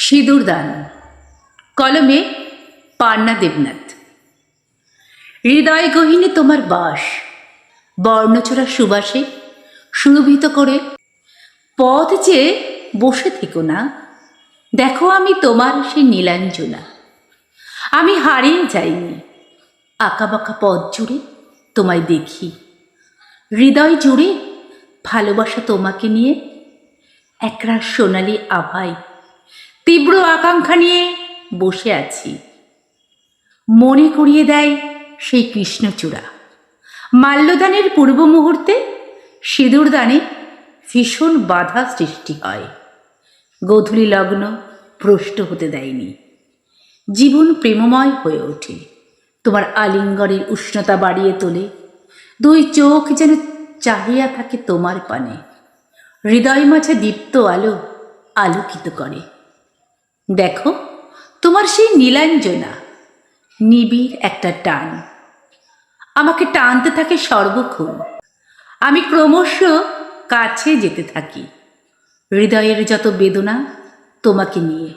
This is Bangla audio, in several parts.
সিঁদুরদান, কলমে পান্না দেবনাথ। হৃদয় গহীনে তোমার বাস, বর্ণচোরা সুবাসে সুরভিত করে পথ চেয়ে বসে থেকো না। দেখো আমি তোমার সেই নীলাঞ্জনা। আমি হারিয়ে যাইনি, আঁকাবাঁকা পথ জুড়ে তোমায় দেখি। হৃদয় জুড়ে ভালোবাসা তোমাকে নিয়ে একরাশ সোনালি আভায় তীব্র আকাঙ্ক্ষা নিয়ে বসে আছি। মনে করিয়ে দেয় সেই কৃষ্ণচূড়া। মাল্যদানের পূর্ব মুহূর্তে সিঁদুরদানে ভীষণ বাধা সৃষ্টি হয়। গোধূলি লগ্ন ভ্রষ্ট হতে দেয়নি। জীবন প্রেমময় হয়ে ওঠে। তোমার আলিঙ্গনের উষ্ণতা বাড়িয়ে তোলে। দুই চোখ যেন চাহিয়া থাকে তোমার পানে। হৃদয় মাঝে দীপ্ত আলো আলোকিত করে। দেখো তোমার সেই নীলাঞ্জনা, নিবিড় একটা টান আমাকে টানতে থাকে সর্বক্ষণ। আমি ক্রমশ কাছে যেতে থাকি। হৃদয়ের যত বেদনা তোমাকে নিয়ে,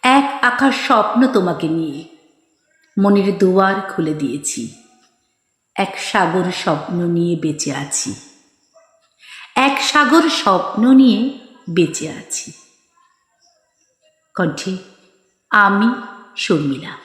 এক আকাশ স্বপ্ন তোমাকে নিয়ে মনের দুয়ার খুলে দিয়েছি। এক সাগর স্বপ্ন নিয়ে বেঁচে আছি। এক সাগর স্বপ্ন নিয়ে বেঁচে আছি। কণ্ঠে আমি শর্মিলা।